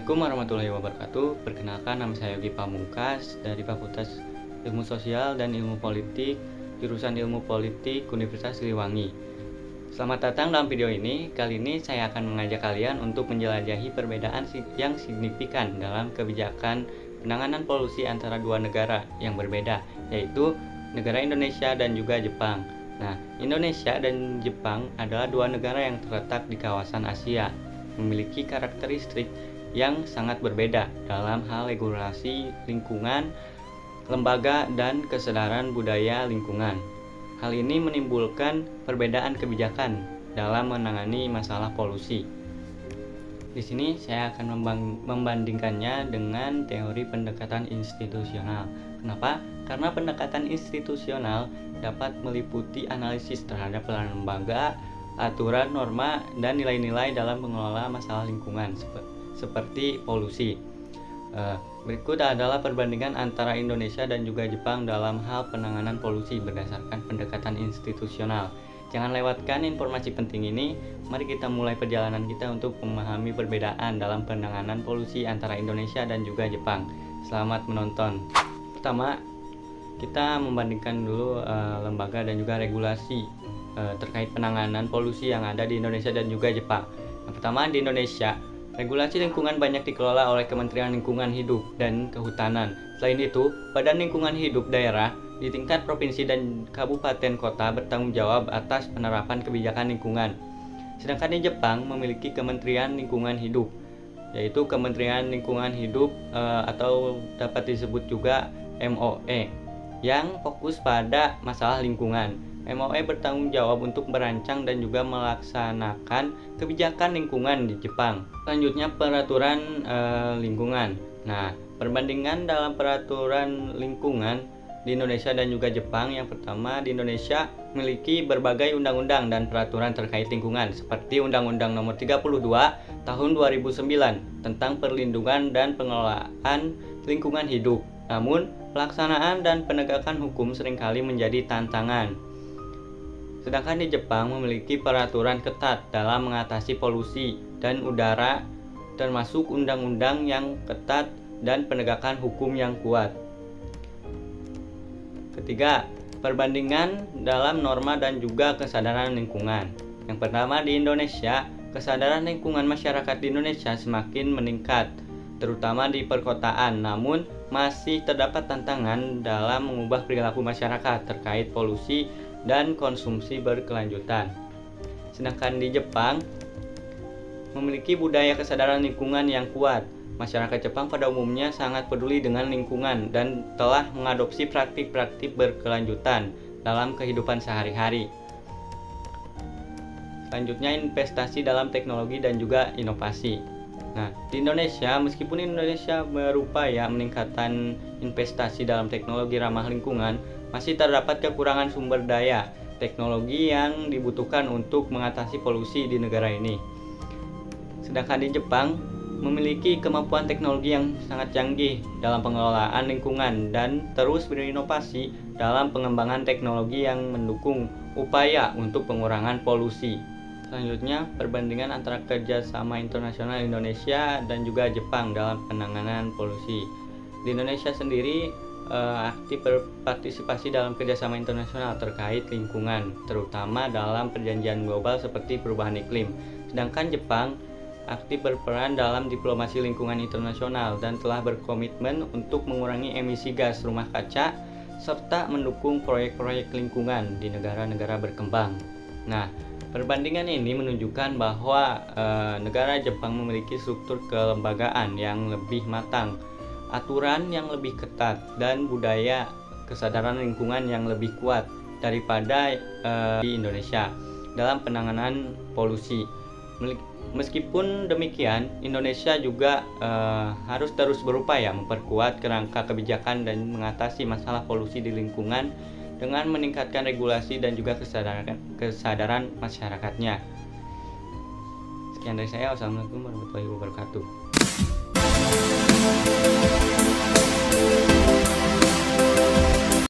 Assalamualaikum warahmatullahi wabarakatuh. Perkenalkan, nama saya Yogi Pamungkas dari Fakultas Ilmu Sosial dan Ilmu Politik, jurusan Ilmu Politik Universitas Siliwangi. Selamat datang dalam video ini. Kali ini saya akan mengajak kalian untuk menjelajahi perbedaan yang signifikan dalam kebijakan penanganan polusi antara dua negara yang berbeda, yaitu negara Indonesia dan juga Jepang. Nah, Indonesia dan Jepang adalah dua negara yang terletak di kawasan Asia, memiliki karakteristik yang sangat berbeda dalam hal regulasi lingkungan, lembaga, dan kesadaran budaya lingkungan. Hal ini menimbulkan perbedaan kebijakan dalam menangani masalah polusi. Di sini saya akan membandingkannya dengan teori pendekatan institusional. Kenapa? Karena pendekatan institusional dapat meliputi analisis terhadap peranan lembaga, aturan, norma, dan nilai-nilai dalam mengelola masalah lingkungan seperti polusi. Berikut adalah perbandingan antara Indonesia dan juga Jepang dalam hal penanganan polusi berdasarkan pendekatan institusional. Jangan lewatkan informasi penting ini. Mari kita mulai perjalanan kita untuk memahami perbedaan dalam penanganan polusi antara Indonesia dan juga Jepang. Selamat menonton. Pertama, kita membandingkan dulu lembaga dan juga regulasi terkait penanganan polusi yang ada di Indonesia dan juga Jepang. Yang pertama, di Indonesia, regulasi lingkungan banyak dikelola oleh Kementerian Lingkungan Hidup dan Kehutanan. Selain itu, Badan Lingkungan Hidup daerah di tingkat provinsi dan kabupaten kota bertanggung jawab atas penerapan kebijakan lingkungan. Sedangkan di Jepang memiliki Kementerian Lingkungan Hidup, yaitu Kementerian Lingkungan Hidup atau dapat disebut juga MOE, yang fokus pada masalah lingkungan. MOE bertanggung jawab untuk merancang dan juga melaksanakan kebijakan lingkungan di Jepang. Selanjutnya, peraturan lingkungan. Nah, perbandingan dalam peraturan lingkungan di Indonesia dan juga Jepang. Yang pertama, di Indonesia memiliki berbagai undang-undang dan peraturan terkait lingkungan, seperti Undang-Undang Nomor 32 Tahun 2009 tentang perlindungan dan pengelolaan lingkungan hidup. Namun, pelaksanaan dan penegakan hukum seringkali menjadi tantangan. Sedangkan di Jepang memiliki peraturan ketat dalam mengatasi polusi dan udara, termasuk undang-undang yang ketat dan penegakan hukum yang kuat. Ketiga, perbandingan dalam norma dan juga kesadaran lingkungan. Yang pertama, di Indonesia, kesadaran lingkungan masyarakat di Indonesia semakin meningkat, terutama di perkotaan. Namun, masih terdapat tantangan dalam mengubah perilaku masyarakat terkait polusi dan konsumsi berkelanjutan. Sedangkan di Jepang memiliki budaya kesadaran lingkungan yang kuat. Masyarakat Jepang pada umumnya sangat peduli dengan lingkungan dan telah mengadopsi praktik-praktik berkelanjutan dalam kehidupan sehari-hari. Selanjutnya, investasi dalam teknologi dan juga inovasi. Nah, di Indonesia, meskipun Indonesia berupaya meningkatkan investasi dalam teknologi ramah lingkungan, masih terdapat kekurangan sumber daya teknologi yang dibutuhkan untuk mengatasi polusi di negara ini. Sedangkan di Jepang memiliki kemampuan teknologi yang sangat canggih dalam pengelolaan lingkungan dan terus berinovasi dalam pengembangan teknologi yang mendukung upaya untuk pengurangan polusi. Selanjutnya, perbandingan antara kerjasama internasional Indonesia dan juga Jepang dalam penanganan polusi. Di Indonesia sendiri aktif berpartisipasi dalam kerjasama internasional terkait lingkungan, terutama dalam perjanjian global seperti perubahan iklim. Sedangkan Jepang aktif berperan dalam diplomasi lingkungan internasional dan telah berkomitmen untuk mengurangi emisi gas rumah kaca serta mendukung proyek-proyek lingkungan di negara-negara berkembang. Nah, perbandingan ini menunjukkan bahwa negara Jepang memiliki struktur kelembagaan yang lebih matang, aturan yang lebih ketat, dan budaya kesadaran lingkungan yang lebih kuat daripada di Indonesia dalam penanganan polusi. Meskipun demikian, Indonesia juga harus terus berupaya memperkuat kerangka kebijakan dan mengatasi masalah polusi di lingkungan dengan meningkatkan regulasi dan juga kesadaran masyarakatnya. Sekian dari saya. Wassalamualaikum warahmatullahi wabarakatuh.